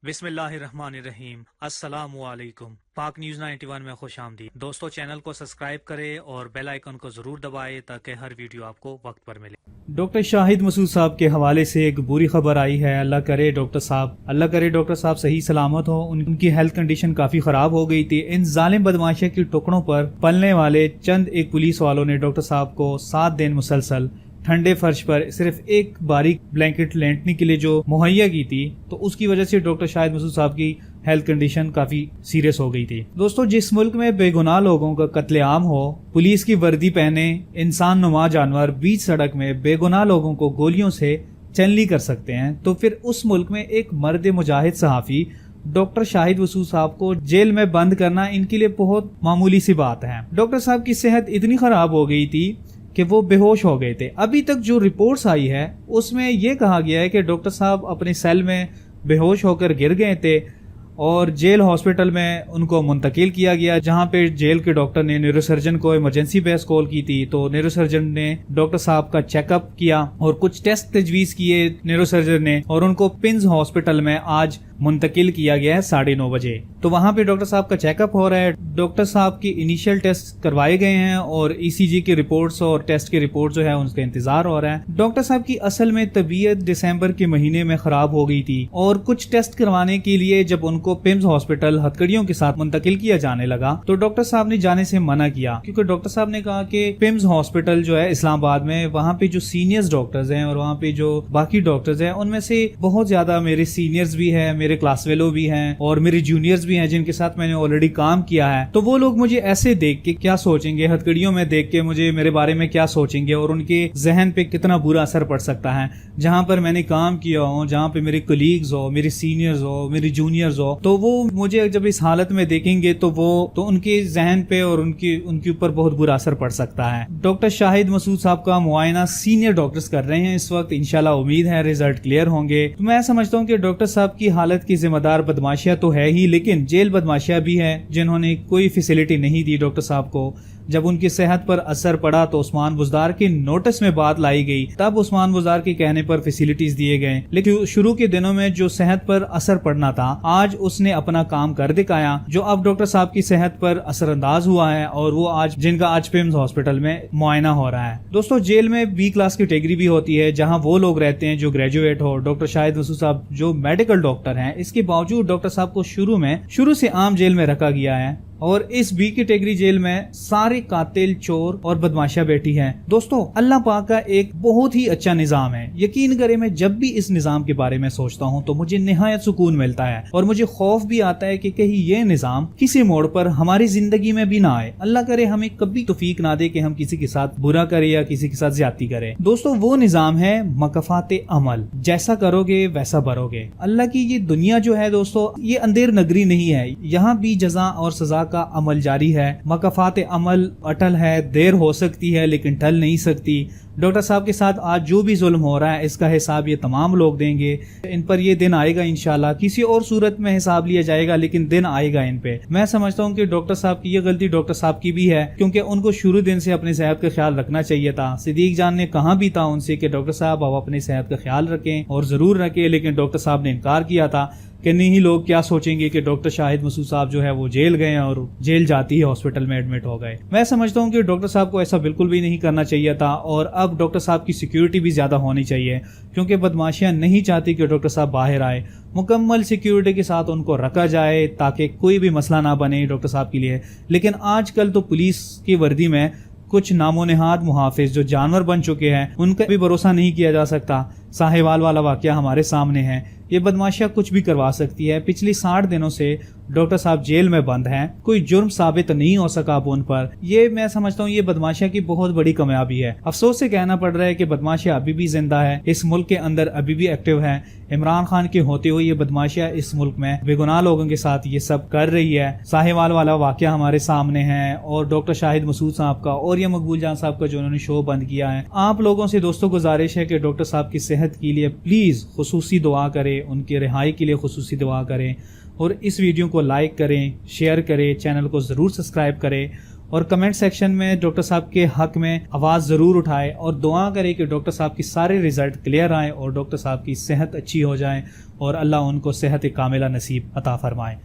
بسم اللہ الرحمن الرحیم، السلام علیکم۔ پاک نیوز 91 میں خوش آمدید دوستو، چینل کو سبسکرائب کریں اور بیل آئیکن کو ضرور دبائیں تاکہ ہر ویڈیو آپ کو وقت پر ملے۔ ڈاکٹر شاہد مسعود صاحب کے حوالے سے ایک بری خبر آئی ہے۔ اللہ کرے ڈاکٹر صاحب صحیح سلامت ہو۔ ان کی ہیلتھ کنڈیشن کافی خراب ہو گئی تھی۔ ان ظالم بدماشوں کے ٹکڑوں پر پلنے والے چند ایک پولیس والوں نے ڈاکٹر صاحب کو 7 دن مسلسل ٹھنڈے فرش پر صرف ایک باریک بلینکٹ لینٹنے کے لیے جو مہیا کی تھی، تو اس کی وجہ سے ڈاکٹر شاہد مسعود صاحب کی ہیلتھ کنڈیشن کافی سیریس ہو گئی تھی۔ دوستو، جس ملک میں بے گناہ لوگوں کا قتل عام ہو، پولیس کی وردی پہنے انسان نما جانور بیچ سڑک میں بے گناہ لوگوں کو گولیوں سے چنلی کر سکتے ہیں، تو پھر اس ملک میں ایک مرد مجاہد صحافی ڈاکٹر شاہد مسعود صاحب کو جیل میں بند کرنا ان کے لیے بہت معمولی سی بات ہے۔ ڈاکٹر صاحب کی صحت اتنی خراب ہو گئی تھی کہ وہ بے ہوش ہو گئے تھے۔ ابھی تک جو رپورٹس آئی ہے اس میں یہ کہا گیا ہے کہ ڈاکٹر صاحب اپنے سیل میں بے ہوش ہو کر گر گئے تھے اور جیل ہاسپٹل میں ان کو منتقل کیا گیا، جہاں پہ جیل کے ڈاکٹر نے نیورو سرجن کو ایمرجنسی بیس کال کی تھی۔ تو نیورو سرجن نے ڈاکٹر صاحب کا چیک اپ کیا اور کچھ ٹیسٹ تجویز کیے نیورو سرجن نے، اور ان کو پنز ہاسپٹل میں آج منتقل کیا گیا ہے 9:30 بجے۔ تو وہاں پہ ڈاکٹر صاحب کا چیک اپ ہو رہا ہے۔ ڈاکٹر صاحب کی انیشیل ٹیسٹ کروائے گئے ہیں اور ای سی جی کی رپورٹس اور ٹیسٹ کی رپورٹ جو ہے ان کا انتظار ہو رہا ہے۔ ڈاکٹر صاحب کی اصل میں طبیعت دسمبر کے مہینے میں خراب ہو گئی تھی، اور کچھ ٹیسٹ کروانے کے لیے جب ان کو پمز ہاسپٹل ہتھکڑیوں کے ساتھ منتقل کیا جانے لگا تو ڈاکٹر صاحب نے جانے سے منع کیا، کیونکہ ڈاکٹر صاحب نے کہا کہ پمز ہاسپٹل جو ہے اسلام آباد میں، وہاں پہ جو سینئرز ڈاکٹرز ہیں اور وہاں پہ جو باقی ڈاکٹرز ہیں ان میں سے بہت زیادہ میرے سینئرز بھی ہیں، میرے کلاس فیلو بھی ہیں اور میرے جونیئرز بھی ہیں جن کے ساتھ میں نے آلریڈی کام کیا ہے۔ تو وہ لوگ مجھے ایسے دیکھ کے کیا سوچیں گے، ہتھکڑیوں میں دیکھ کے مجھے میرے بارے میں کیا سوچیں گے، اور ان کے ذہن پہ کتنا برا اثر پڑ سکتا ہے۔ جہاں پر میں نے کام کیا ہوں، جہاں پہ میرے کولیگز ہو، میرے سینئرز ہو، میری جونیئرز ہو، تو وہ مجھے جب اس حالت میں دیکھیں گے تو ان کے ذہن پہ اور ان کے اوپر بہت برا اثر پڑ سکتا ہے۔ ڈاکٹر شاہد مسعود صاحب کا معائنہ سینئر ڈاکٹرز کر رہے ہیں اس وقت، انشاءاللہ امید ہے رزلٹ کلیئر ہوں گے۔ تو میں سمجھتا ہوں کہ ڈاکٹر صاحب کی حالت کی ذمہ دار بدماشیاں تو ہے ہی، لیکن جیل بدماشیاں بھی ہے جنہوں نے کوئی فیسلٹی نہیں دی ڈاکٹر صاحب کو۔ جب ان کی صحت پر اثر پڑا تو عثمان بزدار کے نوٹس میں بات لائی گئی، تب عثمان بزدار کے کہنے پر فیسلٹیز دیے گئے، لیکن شروع کے دنوں میں جو صحت پر اثر پڑنا تھا آج اس نے اپنا کام کر دکھایا، جو اب ڈاکٹر صاحب کی صحت پر اثر انداز ہوا ہے، اور وہ جن کا آج پمز ہاسپٹل میں معائنہ ہو رہا ہے۔ دوستو، جیل میں بی کلاس کیٹیگری بھی ہوتی ہے جہاں وہ لوگ رہتے ہیں جو گریجویٹ ہو۔ ڈاکٹر شاہد مسعود صاحب جو میڈیکل ڈاکٹر ہیں، اس کے باوجود ڈاکٹر صاحب کو شروع سے عام جیل میں رکھا گیا ہے، اور اس بی کیٹیگری جیل میں سارے قاتل، چور اور بدماشیاں بیٹھی ہیں۔ دوستو، اللہ پاک کا ایک بہت ہی اچھا نظام ہے۔ یقین کریں، میں جب بھی اس نظام کے بارے میں سوچتا ہوں تو مجھے نہایت سکون ملتا ہے، اور مجھے خوف بھی آتا ہے کہ کہیں یہ نظام کسی موڑ پر ہماری زندگی میں بھی نہ آئے۔ اللہ کرے ہمیں کبھی توفیق نہ دے کہ ہم کسی کے ساتھ برا کریں یا کسی کے ساتھ زیادتی کریں۔ دوستو، وہ نظام ہے مکافات عمل، جیسا کرو گے ویسا بھرو گے۔ اللہ کی یہ دنیا جو ہے دوستو، یہ اندھیر نگری نہیں ہے، یہاں بھی جزا اور سزا کا عمل جاری ہے۔ مکافات عمل اٹل ہے، دیر ہو سکتی ہے لیکن ٹل نہیں سکتی۔ ڈاکٹر صاحب کے ساتھ آج جو بھی ظلم ہو رہا ہے اس کا حساب یہ تمام لوگ دیں گے۔ ان پر یہ دن آئے گا انشاءاللہ، کسی اور صورت میں حساب لیا جائے گا لیکن دن آئے گا ان پہ۔ میں سمجھتا ہوں کہ ڈاکٹر صاحب کی یہ غلطی ڈاکٹر صاحب کی بھی ہے، کیونکہ ان کو شروع دن سے اپنی صحت کا خیال رکھنا چاہیے تھا۔ صدیق جان نے کہا بھی تھا ان سے کہ ڈاکٹر صاحب آپ اپنی صحت کا خیال رکھیں اور ضرور رکھیں، لیکن ڈاکٹر صاحب نے انکار کیا تھا کہ نہیں، لوگ کیا سوچیں گے کہ ڈاکٹر شاہد مسعود صاحب جو ہے وہ جیل گئے اور جیل جاتی ہے ہاسپٹل میں ایڈمٹ ہو گئے۔ میں سمجھتا ہوں کہ ڈاکٹر صاحب کو ایسا بالکل بھی نہیں کرنا چاہیے تھا، اور اب ڈاکٹر صاحب کی سیکیورٹی بھی زیادہ ہونی چاہیے، کیونکہ بدماشیاں نہیں چاہتی کہ ڈاکٹر صاحب باہر آئے۔ مکمل سیکیورٹی کے ساتھ ان کو رکھا جائے تاکہ کوئی بھی مسئلہ نہ بنے ڈاکٹر صاحب کے لیے۔ لیکن آج کل تو پولیس کی وردی میں کچھ نام و نہاد محافظ جو جانور بن چکے ہیں، ان کا بھی بھروسہ نہیں کیا جا سکتا۔ ساہیوال والا واقعہ ہمارے سامنے ہے، یہ بدماشیاں کچھ بھی کروا سکتی ہے۔ پچھلی 60 دنوں سے ڈاکٹر صاحب جیل میں بند ہیں، کوئی جرم ثابت نہیں ہو سکا اب ان پر۔ یہ میں سمجھتا ہوں یہ بدماشیاں کی بہت بڑی کامیابی ہے۔ افسوس سے کہنا پڑ رہا ہے کہ بدماشیاں ابھی بھی زندہ ہے، اس ملک کے اندر ابھی بھی ایکٹیو ہیں۔ عمران خان کے ہوتے ہوئے یہ بدماشیاں اس ملک میں بے گناہ لوگوں کے ساتھ یہ سب کر رہی ہے۔ ساہیوال والا واقعہ ہمارے سامنے ہے، اور ڈاکٹر شاہد مسعود صاحب کا اور یہ مقبول جان صاحب کا جو انہوں نے شو بند کیا ہے۔ آپ لوگوں سے دوستوں گزارش ہے کہ ڈاکٹر صاحب کی صحت کے لیے پلیز خصوصی دعا کریں، ان کی رہائی کے لیے خصوصی دعا کریں، اور اس ویڈیو کو لائک کریں، شیئر کریں، چینل کو ضرور سبسکرائب کریں، اور کمنٹ سیکشن میں ڈاکٹر صاحب کے حق میں آواز ضرور اٹھائے اور دعا کرے کہ ڈاکٹر صاحب کی سارے رزلٹ کلیئر آئیں اور ڈاکٹر صاحب کی صحت اچھی ہو جائیں اور اللہ ان کو صحت کاملہ نصیب عطا فرمائے.